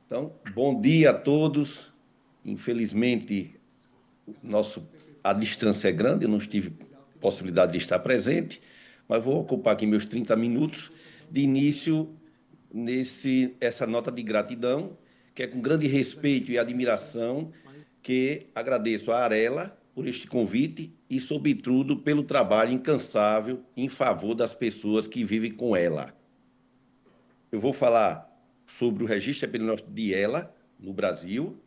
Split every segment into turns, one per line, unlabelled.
Então, bom dia a todos. Infelizmente, a distância é grande, eu não tive possibilidade de estar presente, mas vou ocupar aqui meus 30 minutos de início essa nota de gratidão, que é com grande respeito e admiração que agradeço a Arela por este convite e, sobretudo, pelo trabalho incansável em favor das pessoas que vivem com ela. Eu vou falar sobre o registro epidemiológico de ELA no Brasil,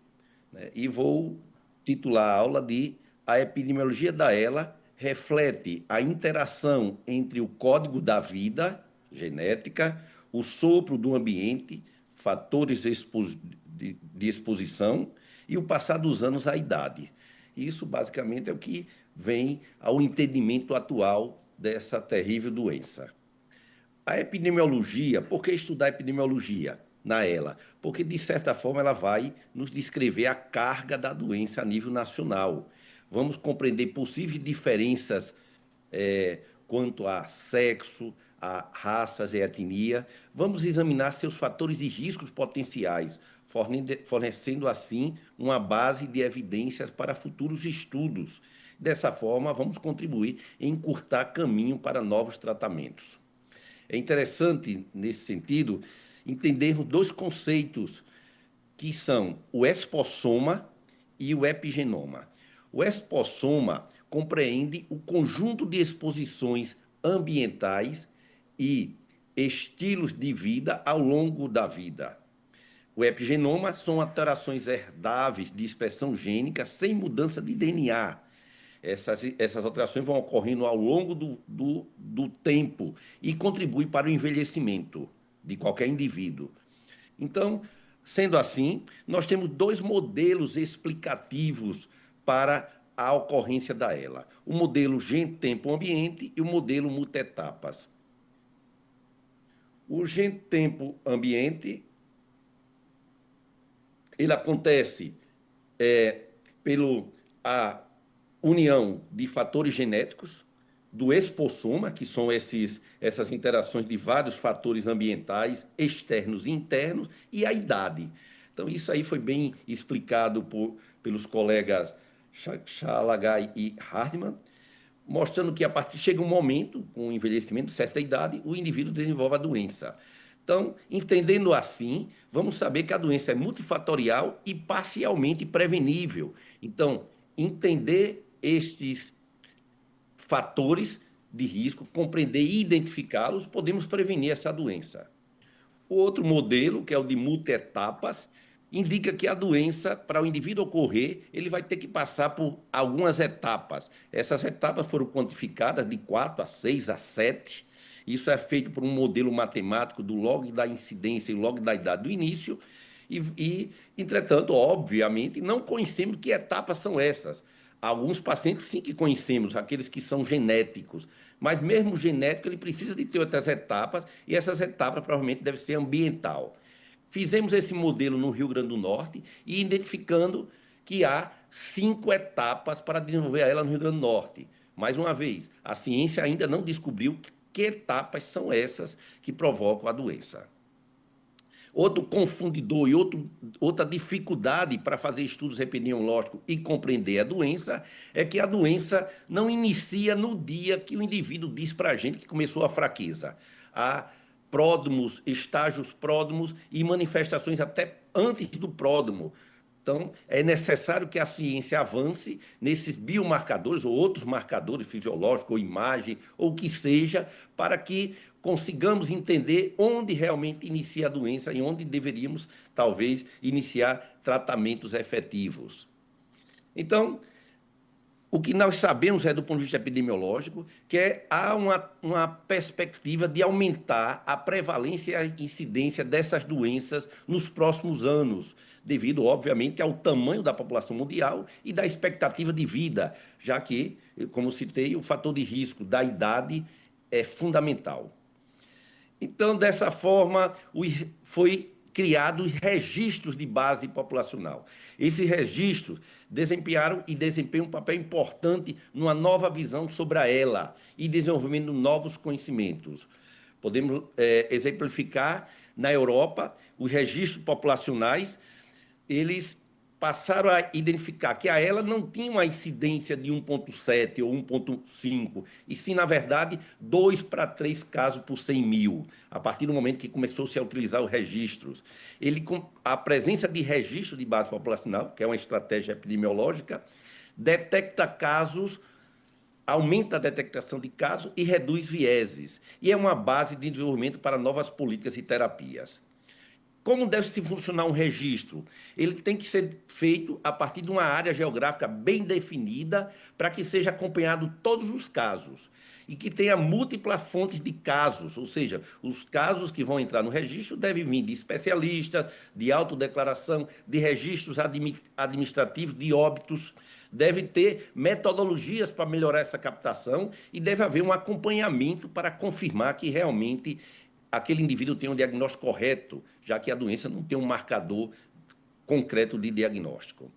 né, e vou titular a aula de A epidemiologia da ELA reflete a interação entre o código da vida genética, o sopro do ambiente, fatores de exposição e o passar dos anos à idade. Isso, basicamente, é o que vem ao entendimento atual dessa terrível doença. A epidemiologia, por que estudar epidemiologia na ELA? Porque, de certa forma, ela vai nos descrever a carga da doença a nível nacional. Vamos compreender possíveis diferenças quanto a sexo, a raças e etnia. Vamos examinar seus fatores de riscos potenciais, fornecendo, assim, uma base de evidências para futuros estudos. Dessa forma, vamos contribuir em encurtar caminho para novos tratamentos. É interessante, nesse sentido, entendermos dois conceitos que são o expossoma e o epigenoma. O expossoma compreende o conjunto de exposições ambientais e estilos de vida ao longo da vida. O epigenoma são alterações herdáveis de expressão gênica sem mudança de DNA. Essas alterações vão ocorrendo ao longo do tempo e contribuem para o envelhecimento de qualquer indivíduo. Então, sendo assim, nós temos dois modelos explicativos para a ocorrência da ELA: o modelo gente-tempo-ambiente e o modelo multietapas. O gente-tempo-ambiente ele acontece pela união de fatores genéticos, do expossoma, que são essas interações de vários fatores ambientais, externos e internos, e a idade. Então, isso aí foi bem explicado pelos colegas Chalagai e Hardman, mostrando que a partir chega um momento, com o envelhecimento de certa idade, o indivíduo desenvolve a doença. Então, entendendo assim, vamos saber que a doença é multifatorial e parcialmente prevenível. Então, entender estes fatores de risco, compreender e identificá-los, podemos prevenir essa doença. O outro modelo, que é o de multietapas, indica que a doença, para o indivíduo ocorrer, ele vai ter que passar por algumas etapas. Essas etapas foram quantificadas de 4 a 6 a 7. Isso é feito por um modelo matemático do log da incidência e log da idade do início. Entretanto, obviamente, não conhecemos que etapas são essas. Alguns pacientes sim que conhecemos, aqueles que são genéticos, mas mesmo genético ele precisa de ter outras etapas, e essas etapas provavelmente devem ser ambiental. Fizemos esse modelo no Rio Grande do Norte e identificando que há 5 etapas para desenvolver ela no Rio Grande do Norte. Mais uma vez, a ciência ainda não descobriu que etapas são essas que provocam a doença. Outro confundidor e outra dificuldade para fazer estudos epidemiológicos e compreender a doença é que a doença não inicia no dia que o indivíduo diz para a gente que começou a fraqueza. Há pródromos, estágios pródromos e manifestações até antes do pródromo. Então, é necessário que a ciência avance nesses biomarcadores ou outros marcadores fisiológicos, ou imagem, ou o que seja, para que consigamos entender onde realmente inicia a doença e onde deveríamos, talvez, iniciar tratamentos efetivos. Então, o que nós sabemos do ponto de vista epidemiológico, que há uma perspectiva de aumentar a prevalência e a incidência dessas doenças nos próximos anos, devido, obviamente, ao tamanho da população mundial e da expectativa de vida, já que, como citei, o fator de risco da idade é fundamental. Então, dessa forma, foi criados registros de base populacional. Esses registros desempenharam e desempenham um papel importante numa nova visão sobre a ELA e desenvolvimento de novos conhecimentos. Podemos exemplificar na Europa, os registros populacionais, eles passaram a identificar que a ela não tinha uma incidência de 1,7 ou 1,5, e sim, na verdade, 2 para 3 casos por 100 mil, a partir do momento que começou-se a utilizar os registros. A presença de registro de base populacional, que é uma estratégia epidemiológica, detecta casos, aumenta a detectação de casos e reduz vieses, e é uma base de desenvolvimento para novas políticas e terapias. Como deve se funcionar um registro? Ele tem que ser feito a partir de uma área geográfica bem definida para que seja acompanhado todos os casos e que tenha múltiplas fontes de casos, ou seja, os casos que vão entrar no registro devem vir de especialistas, de autodeclaração, de registros administrativos, de óbitos, deve ter metodologias para melhorar essa captação e deve haver um acompanhamento para confirmar que realmente aquele indivíduo tem um diagnóstico correto, já que a doença não tem um marcador concreto de diagnóstico.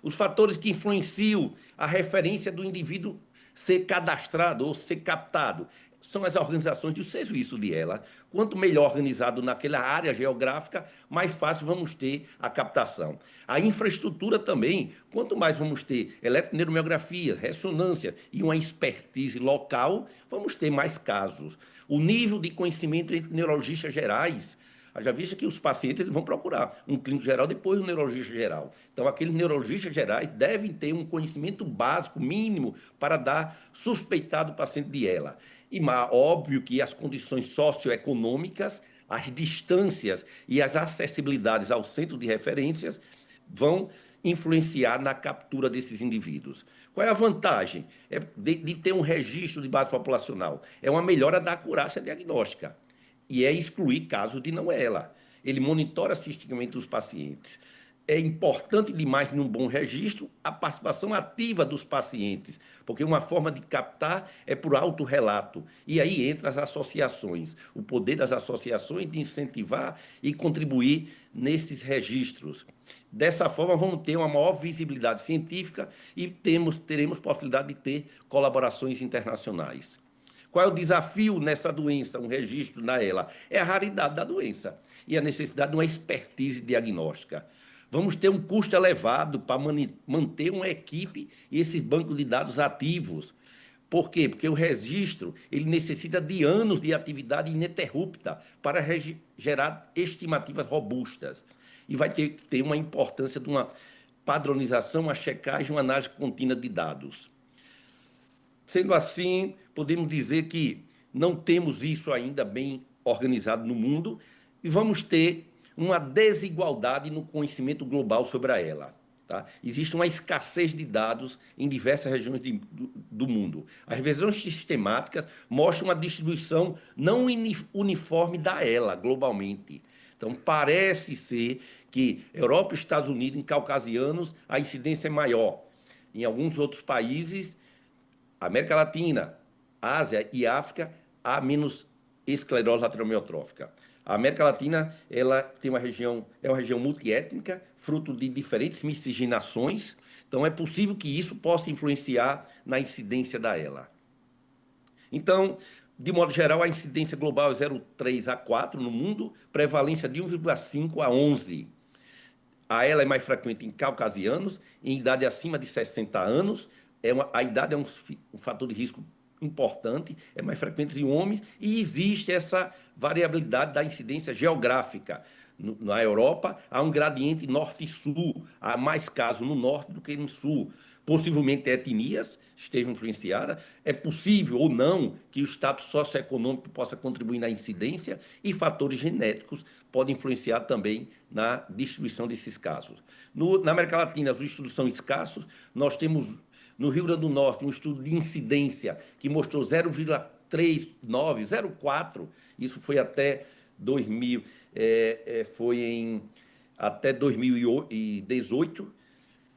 Os fatores que influenciam a referência do indivíduo ser cadastrado ou ser captado são as organizações de serviço de ela. Quanto melhor organizado naquela área geográfica, mais fácil vamos ter a captação. A infraestrutura também, quanto mais vamos ter eletroneuromiografia, ressonância e uma expertise local, vamos ter mais casos. O nível de conhecimento entre neurologistas gerais, já visto que os pacientes eles vão procurar um clínico geral, depois um neurologista geral. Então, aqueles neurologistas gerais devem ter um conhecimento básico, mínimo, para dar suspeitar do paciente de ELA. E óbvio que as condições socioeconômicas, as distâncias e as acessibilidades ao centro de referências vão influenciar na captura desses indivíduos. Qual é a vantagem de ter um registro de base populacional? É uma melhora da acurácia diagnóstica e é excluir casos de não ELA. Ele monitora sistemicamente os pacientes. É importante demais, num bom registro, a participação ativa dos pacientes, porque uma forma de captar é por autorrelato. E aí entra as associações, o poder das associações de incentivar e contribuir nesses registros. Dessa forma, vamos ter uma maior visibilidade científica e teremos possibilidade de ter colaborações internacionais. Qual é o desafio nessa doença, um registro na ELA? É a raridade da doença e a necessidade de uma expertise diagnóstica. Vamos ter um custo elevado para manter uma equipe e esse banco de dados ativos. Por quê? Porque o registro ele necessita de anos de atividade ininterrupta para gerar estimativas robustas. E vai ter que ter uma importância de uma padronização, uma checagem, uma análise contínua de dados. Sendo assim, podemos dizer que não temos isso ainda bem organizado no mundo e vamos ter uma desigualdade no conhecimento global sobre a ELA. Tá? Existe uma escassez de dados em diversas regiões do mundo. As revisões sistemáticas mostram uma distribuição não uniforme da ELA globalmente. Então, parece ser que Europa e Estados Unidos, em caucasianos, a incidência é maior. Em alguns outros países, América Latina, Ásia e África, há menos esclerose lateral amiotrófica. A América Latina ela tem uma região multiétnica, fruto de diferentes miscigenações, então é possível que isso possa influenciar na incidência da ELA. Então, de modo geral, a incidência global é 0,3 a 4 no mundo, prevalência de 1,5 a 11. A ELA é mais frequente em caucasianos, em idade acima de 60 anos, a idade é um fator de risco importante, é mais frequente em homens, e existe essa variabilidade da incidência geográfica. Na Europa, há um gradiente norte e sul, há mais casos no norte do que no sul. Possivelmente etnias estejam influenciadas, é possível ou não que o status socioeconômico possa contribuir na incidência e fatores genéticos podem influenciar também na distribuição desses casos. Na América Latina, os estudos são escassos, nós temos no Rio Grande do Norte, um estudo de incidência que mostrou 0,39, 0,4, isso foi até 2000, até 2018,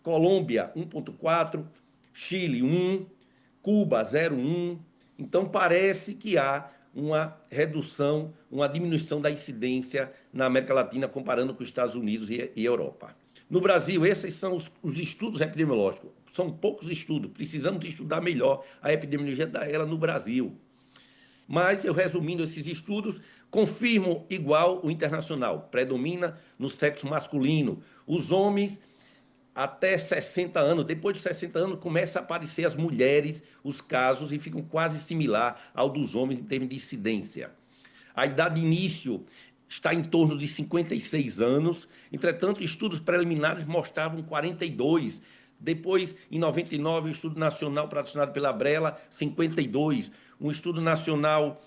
Colômbia 1,4, Chile 1, Cuba 0,1, então parece que há uma redução, uma diminuição da incidência na América Latina comparando com os Estados Unidos e Europa. No Brasil, esses são os estudos epidemiológicos. São poucos estudos, precisamos estudar melhor a epidemiologia da ELA no Brasil. Mas, eu resumindo esses estudos, confirmam igual o internacional, predomina no sexo masculino. Os homens até 60 anos, depois de 60 anos, começa a aparecer as mulheres, os casos, e ficam quase similar ao dos homens em termos de incidência. A idade de início está em torno de 56 anos, entretanto, estudos preliminares mostravam 42. Depois, em 99, o estudo nacional patrocinado pela Brela, 52. Um estudo nacional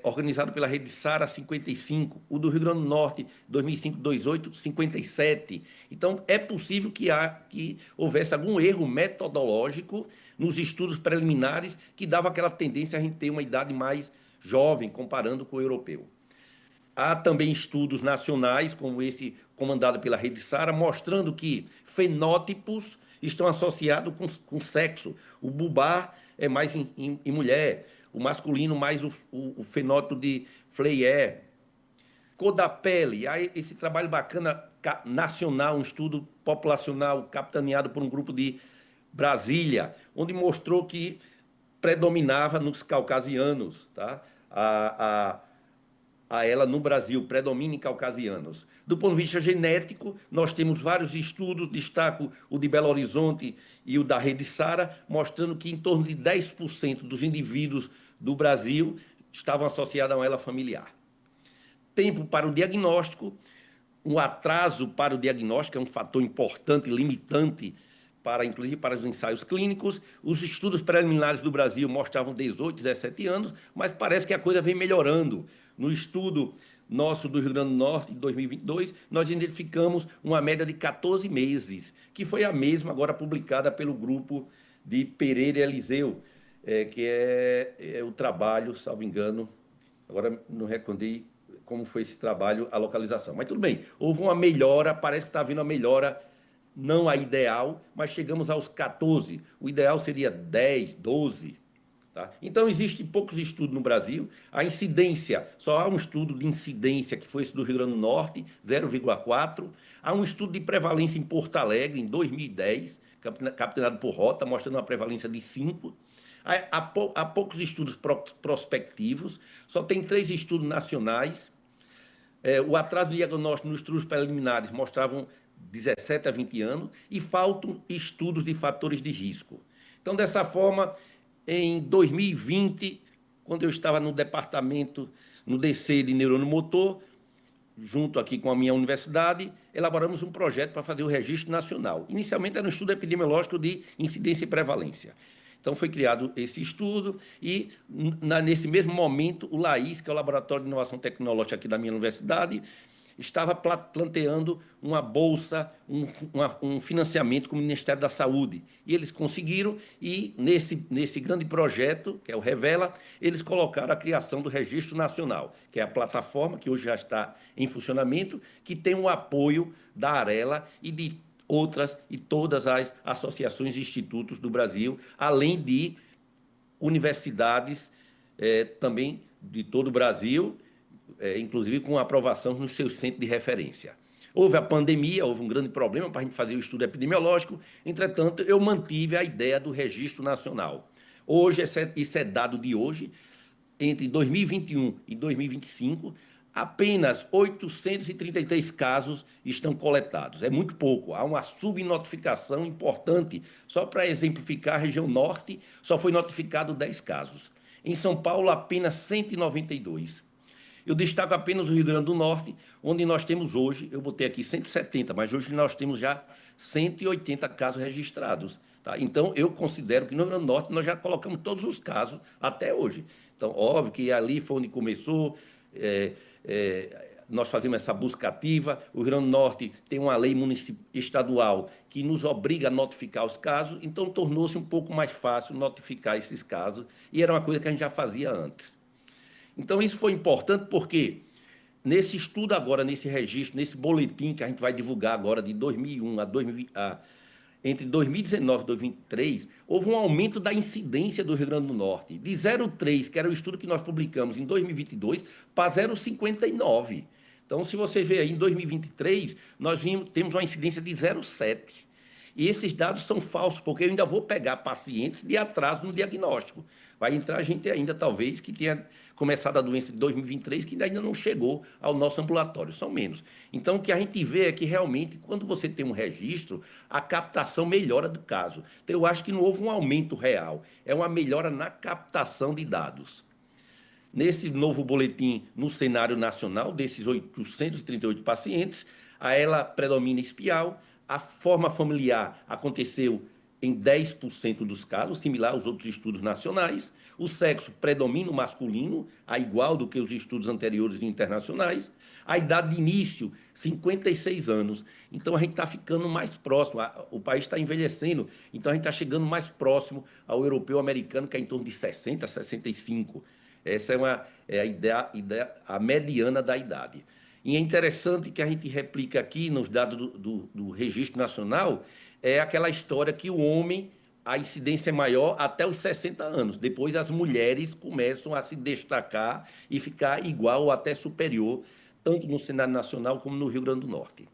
organizado pela Rede Sara, 55. O do Rio Grande do Norte, 2005-2008, 57. Então, é possível que houvesse algum erro metodológico nos estudos preliminares que dava aquela tendência a gente ter uma idade mais jovem, comparando com o europeu. Há também estudos nacionais, como esse comandado pela Rede Sara, mostrando que fenótipos estão associados com sexo. O bulbar é mais em mulher, o masculino mais o fenótipo de Fleyer. Cor da pele, há esse trabalho bacana nacional, um estudo populacional capitaneado por um grupo de Brasília, onde mostrou que predominava nos caucasianos, tá? A ela no Brasil, predomina em caucasianos. Do ponto de vista genético, nós temos vários estudos, destaco o de Belo Horizonte e o da Rede Sara, mostrando que em torno de 10% dos indivíduos do Brasil estavam associados a uma ela familiar. Tempo para o diagnóstico, um atraso para o diagnóstico é um fator importante, limitante, inclusive para os ensaios clínicos. Os estudos preliminares do Brasil mostravam 18, 17 anos, mas parece que a coisa vem melhorando. No estudo nosso do Rio Grande do Norte, de 2022, nós identificamos uma média de 14 meses, que foi a mesma agora publicada pelo grupo de Pereira e Eliseu, que é o trabalho, salvo engano, agora não recordei como foi esse trabalho, a localização. Mas tudo bem, houve uma melhora, parece que está havendo uma melhora, não a ideal, mas chegamos aos 14. O ideal seria 10, 12. Tá? Então, existem poucos estudos no Brasil. A incidência, só há um estudo de incidência, que foi esse do Rio Grande do Norte, 0,4. Há um estudo de prevalência em Porto Alegre, em 2010, capitaneado por Rota, mostrando uma prevalência de 5. Há poucos estudos prospectivos, só tem 3 estudos nacionais. O atraso do diagnóstico nos estudos preliminares mostravam 17 a 20 anos, e faltam estudos de fatores de risco. Então, dessa forma, em 2020, quando eu estava no departamento, no DC de neurônio motor, junto aqui com a minha universidade, elaboramos um projeto para fazer o registro nacional. Inicialmente era um estudo epidemiológico de incidência e prevalência. Então, foi criado esse estudo e, nesse mesmo momento, o LAIS, que é o Laboratório de Inovação Tecnológica aqui da minha universidade, estava planteando uma bolsa, um financiamento com o Ministério da Saúde. E eles conseguiram, e nesse grande projeto, que é o Revela, eles colocaram a criação do Registro Nacional, que é a plataforma que hoje já está em funcionamento, que tem o apoio da Arela e de outras e todas as associações e institutos do Brasil, além de universidades também de todo o Brasil, inclusive com aprovação nos seus centros de referência. Houve a pandemia, houve um grande problema para a gente fazer o estudo epidemiológico, entretanto, eu mantive a ideia do registro nacional. Hoje, isso é dado de hoje, entre 2021 e 2025, apenas 833 casos estão coletados. É muito pouco, há uma subnotificação importante. Só para exemplificar, a região norte só foi notificado 10 casos. Em São Paulo, apenas 192. Eu destaco apenas o Rio Grande do Norte, onde nós temos hoje, eu botei aqui 170, mas hoje nós temos já 180 casos registrados. Tá? Então, eu considero que no Rio Grande do Norte nós já colocamos todos os casos até hoje. Então, óbvio que ali foi onde começou, nós fazemos essa busca ativa. O Rio Grande do Norte tem uma lei estadual que nos obriga a notificar os casos, então tornou-se um pouco mais fácil notificar esses casos, e era uma coisa que a gente já fazia antes. Então, isso foi importante porque, nesse estudo agora, nesse registro, nesse boletim que a gente vai divulgar agora de 2001 entre 2019 e 2023, houve um aumento da incidência do Rio Grande do Norte, de 0,3, que era o estudo que nós publicamos em 2022, para 0,59. Então, se você ver aí, em 2023, temos uma incidência de 0,7. E esses dados são falsos, porque eu ainda vou pegar pacientes de atraso no diagnóstico. Vai entrar gente ainda, talvez, que tenha começado a doença de 2023, que ainda não chegou ao nosso ambulatório, são menos. Então, o que a gente vê é que, realmente, quando você tem um registro, a captação melhora do caso. Então, eu acho que não houve um aumento real, é uma melhora na captação de dados. Nesse novo boletim, no cenário nacional, desses 838 pacientes, a ela predomina espial, a forma familiar aconteceu em 10% dos casos, similar aos outros estudos nacionais. O sexo predomina o masculino, a igual do que os estudos anteriores internacionais. A idade de início, 56 anos. Então, a gente está ficando mais próximo, o país está envelhecendo, então a gente está chegando mais próximo ao europeu americano, que é em torno de 60, 65. Essa é a mediana da idade. E é interessante que a gente replica aqui nos dados do Registro Nacional, é aquela história que o homem, a incidência é maior até os 60 anos. Depois as mulheres começam a se destacar e ficar igual ou até superior, tanto no cenário nacional como no Rio Grande do Norte.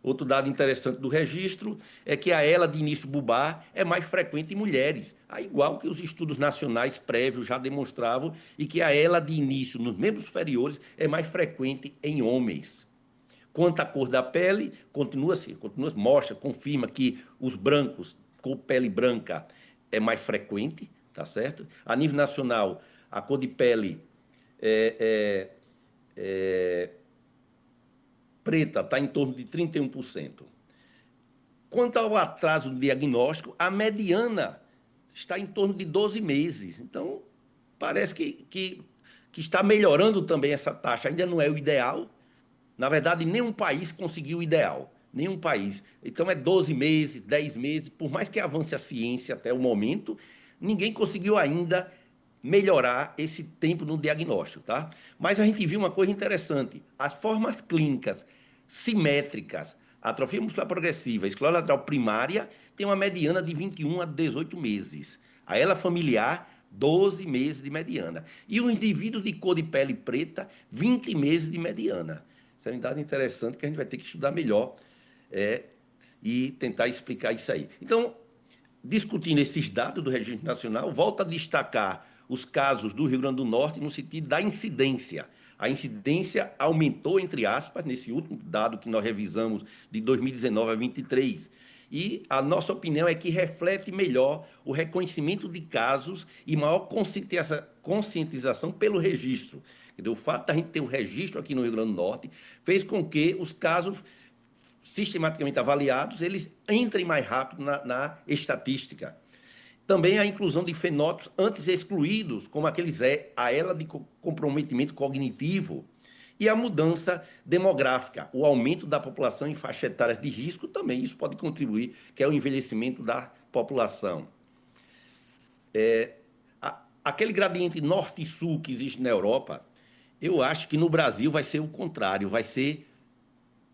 Outro dado interessante do registro é que a ELA de início bulbar é mais frequente em mulheres, igual que os estudos nacionais prévios já demonstravam, e que a ELA de início nos membros superiores é mais frequente em homens. Quanto à cor da pele, mostra, confirma que os brancos, com pele branca, é mais frequente, tá certo? A nível nacional, a cor de pele preta está em torno de 31%. Quanto ao atraso do diagnóstico, a mediana está em torno de 12 meses. Então, parece que está melhorando também essa taxa. Ainda não é o ideal. Na verdade, nenhum país conseguiu o ideal. Nenhum país. Então, é 12 meses, 10 meses. Por mais que avance a ciência até o momento, ninguém conseguiu ainda melhorar esse tempo no diagnóstico, tá? Mas a gente viu uma coisa interessante. As formas clínicas simétricas, atrofia muscular progressiva, esclerose lateral primária, tem uma mediana de 21 a 18 meses. A ela familiar, 12 meses de mediana. E o indivíduo de cor de pele preta, 20 meses de mediana. Isso é um dado interessante que a gente vai ter que estudar melhor e tentar explicar isso aí. Então, discutindo esses dados do Registro Nacional, volta a destacar os casos do Rio Grande do Norte no sentido da incidência. A incidência aumentou, entre aspas, nesse último dado que nós revisamos de 2019 a 2023. E a nossa opinião é que reflete melhor o reconhecimento de casos e maior conscientização pelo registro. O fato da gente ter um registro aqui no Rio Grande do Norte fez com que os casos sistematicamente avaliados, eles entrem mais rápido na estatística. Também a inclusão de fenótipos antes excluídos, como aqueles a ELA de comprometimento cognitivo, e a mudança demográfica, o aumento da população em faixa etária de risco, também isso pode contribuir, que é o envelhecimento da população. Aquele gradiente norte e sul que existe na Europa, eu acho que no Brasil vai ser o contrário, vai ser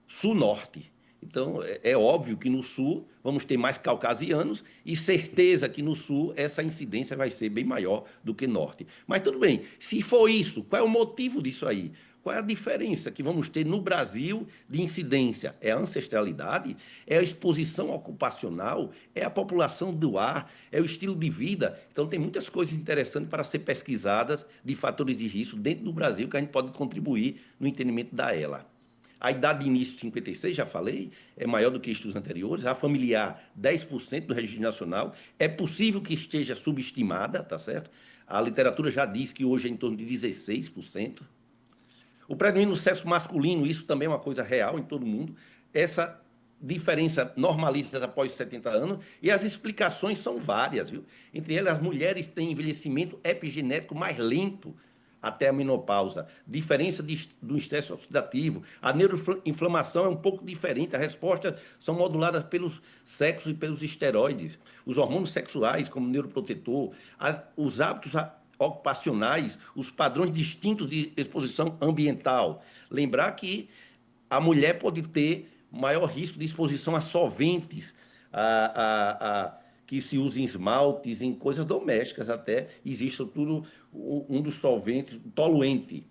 sul-norte. Então, é óbvio que no sul vamos ter mais caucasianos e certeza que no sul essa incidência vai ser bem maior do que norte. Mas tudo bem, se for isso, qual é o motivo disso aí? Qual é a diferença que vamos ter no Brasil de incidência? É a ancestralidade? É a exposição ocupacional? É a população do ar? É o estilo de vida? Então, tem muitas coisas interessantes para ser pesquisadas de fatores de risco dentro do Brasil que a gente pode contribuir no entendimento da ELA. A idade de início, 56, já falei, é maior do que estudos anteriores. A familiar, 10% do registro nacional. É possível que esteja subestimada, tá certo? A literatura já diz que hoje é em torno de 16%. O predomínio do sexo masculino, isso também é uma coisa real em todo mundo. Essa diferença normaliza após 70 anos e as explicações são várias, viu? Entre elas, as mulheres têm envelhecimento epigenético mais lento até a menopausa, diferença do estresse oxidativo, a neuroinflamação é um pouco diferente, as respostas são moduladas pelos sexos e pelos esteroides, os hormônios sexuais, como neuroprotetor, os hábitos ocupacionais, os padrões distintos de exposição ambiental. Lembrar que a mulher pode ter maior risco de exposição a solventes, que se usa em esmaltes, em coisas domésticas até, existe tudo um dos solventes, toluente.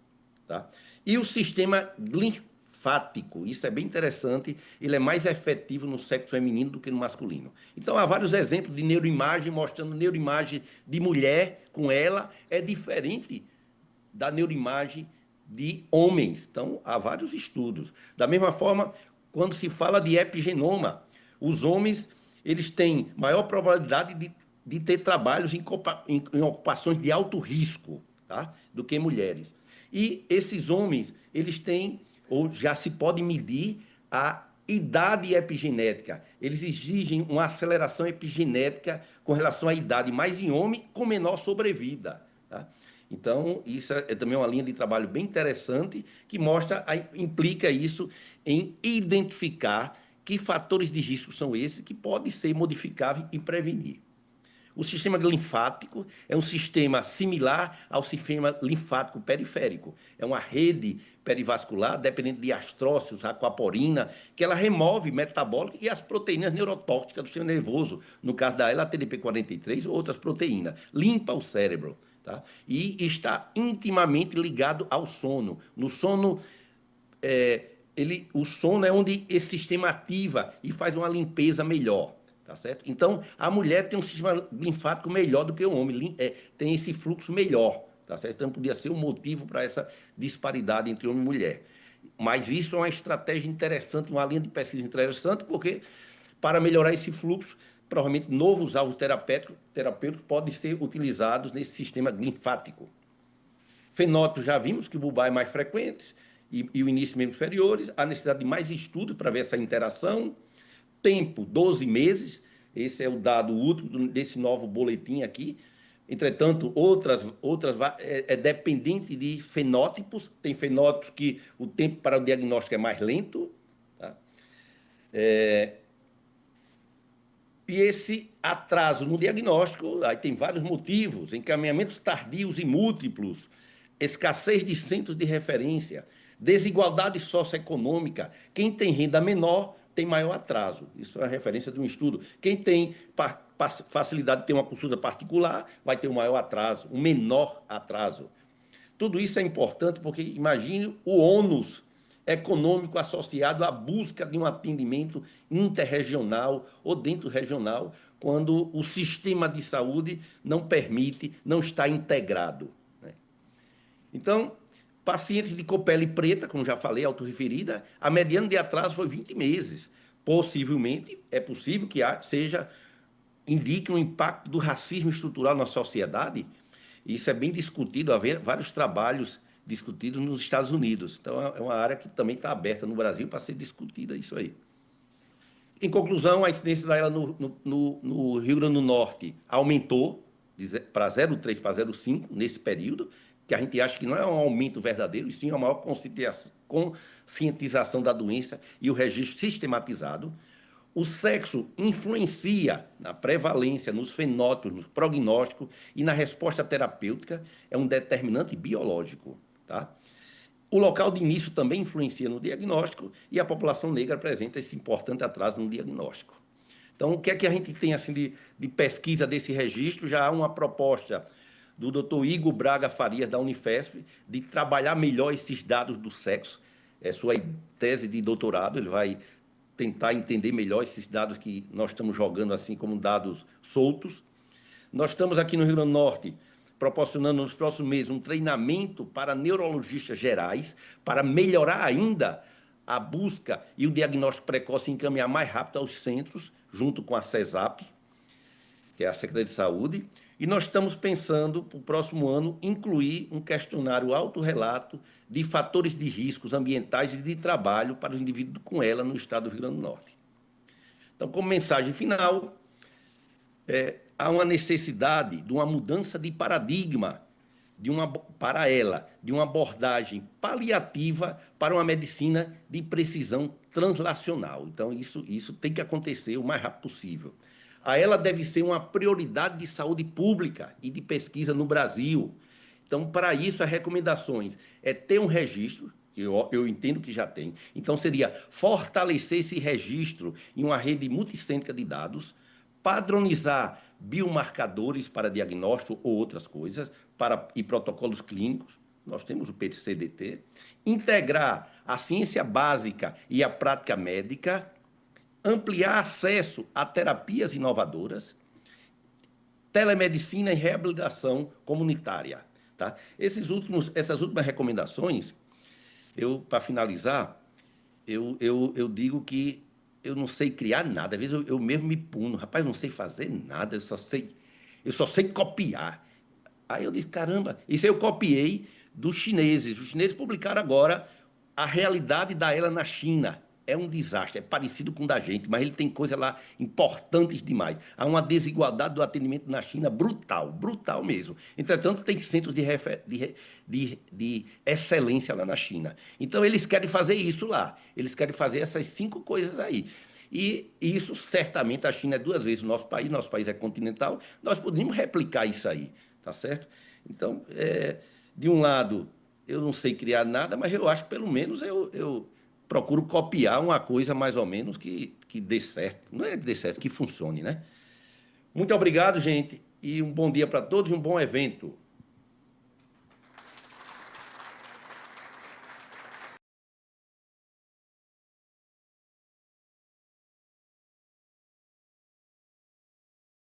Tá? E o sistema linfático. Isso é bem interessante. Ele é mais efetivo no sexo feminino do que no masculino. Então, há vários exemplos de neuroimagem mostrando neuroimagem de mulher com ela é diferente da neuroimagem de homens. Então, há vários estudos. Da mesma forma, quando se fala de epigenoma, os homens eles têm maior probabilidade de ter trabalhos em ocupações de alto risco, tá? Do que mulheres. E esses homens, eles têm, ou já se pode medir, a idade epigenética. Eles exigem uma aceleração epigenética com relação à idade, mais em homem, com menor sobrevida. Tá? Então, isso é também uma linha de trabalho bem interessante que implica isso em identificar que fatores de risco são esses que podem ser modificáveis e prevenir. O sistema linfático é um sistema similar ao sistema linfático periférico. É uma rede perivascular dependente de astrócitos, aquaporina, que ela remove metabólicos e as proteínas neurotóxicas do sistema nervoso. No caso da TDP-43 ou outras proteínas. Limpa o cérebro. Tá? E está intimamente ligado ao sono. No sono, o sono é onde esse sistema ativa e faz uma limpeza melhor. Tá certo? Então, a mulher tem um sistema linfático melhor do que o homem, tem esse fluxo melhor. Tá certo? Então, podia ser um motivo para essa disparidade entre homem e mulher. Mas isso é uma estratégia interessante, uma linha de pesquisa interessante, porque para melhorar esse fluxo, provavelmente novos alvos terapêuticos podem ser utilizados nesse sistema linfático. Fenótipos, já vimos que o bulbar é mais frequente e o início membros inferiores, há necessidade de mais estudos para ver essa interação. Tempo, 12 meses, esse é o dado último desse novo boletim aqui. Entretanto, outras é dependente de fenótipos, tem fenótipos que o tempo para o diagnóstico é mais lento, tá? E esse atraso no diagnóstico, aí tem vários motivos, encaminhamentos tardios e múltiplos, escassez de centros de referência, desigualdade socioeconômica. Quem tem renda menor tem maior atraso. Isso é a referência de um estudo. Quem tem facilidade de ter uma consulta particular vai ter um maior atraso, um menor atraso. Tudo isso é importante porque imagine o ônus econômico associado à busca de um atendimento interregional ou dentro regional, quando o sistema de saúde não permite, não está integrado. Né? Então, pacientes de copele preta, como já falei, autorreferida, a mediana de atraso foi 20 meses. Possivelmente, é possível que indique um impacto do racismo estrutural na sociedade. Isso é bem discutido, há vários trabalhos discutidos nos Estados Unidos. Então, é uma área que também está aberta no Brasil para ser discutida isso aí. Em conclusão, a incidência dela no Rio Grande do Norte aumentou para 0,3 para 0,5 nesse período, que a gente acha que não é um aumento verdadeiro, e sim uma maior conscientização da doença e o registro sistematizado. O sexo influencia na prevalência, nos fenótipos, no prognóstico e na resposta terapêutica, é um determinante biológico. Tá? O local de início também influencia no diagnóstico e a população negra apresenta esse importante atraso no diagnóstico. Então, o que é que a gente tem assim, de pesquisa desse registro? Já há uma proposta do Dr. Igor Braga Farias, da Unifesp, de trabalhar melhor esses dados do sexo. É sua tese de doutorado, ele vai tentar entender melhor esses dados que nós estamos jogando assim como dados soltos. Nós estamos aqui no Rio Grande do Norte proporcionando nos próximos meses um treinamento para neurologistas gerais, para melhorar ainda a busca e o diagnóstico precoce e encaminhar mais rápido aos centros, junto com a CESAP, que é a Secretaria de Saúde. E nós estamos pensando, para o próximo ano, incluir um questionário autorrelato de fatores de riscos ambientais e de trabalho para os indivíduos com ela no estado do Rio Grande do Norte. Então, como mensagem final, há uma necessidade de uma mudança de paradigma para ela, de uma abordagem paliativa para uma medicina de precisão translacional. Então, isso tem que acontecer o mais rápido possível. A ela deve ser uma prioridade de saúde pública e de pesquisa no Brasil. Então, para isso, as recomendações é ter um registro, que eu entendo que já tem. Então, seria fortalecer esse registro em uma rede multicêntrica de dados, padronizar biomarcadores para diagnóstico ou outras coisas, e protocolos clínicos. Nós temos o PCDT. Integrar a ciência básica e a prática médica, ampliar acesso a terapias inovadoras, telemedicina e reabilitação comunitária. Tá? Essas últimas recomendações, para finalizar, eu digo que eu não sei criar nada. Às vezes eu mesmo me puno. Rapaz, eu não sei fazer nada, eu só sei copiar. Aí eu disse, caramba, isso eu copiei dos chineses. Os chineses publicaram agora a realidade da era na China. É um desastre, é parecido com o da gente, mas ele tem coisas lá importantes demais. Há uma desigualdade do atendimento na China brutal, brutal mesmo. Entretanto, tem centros de excelência lá na China. Então, eles querem fazer isso lá. Eles querem fazer essas 5 coisas aí. E isso, certamente, a China é 2 vezes o nosso país é continental, nós poderíamos replicar isso aí, tá certo? Então, de um lado, eu não sei criar nada, mas eu acho que pelo menos eu procuro copiar uma coisa mais ou menos que dê certo. Não é que dê certo, que funcione, né? Muito obrigado, gente, e um bom dia para todos e um bom evento.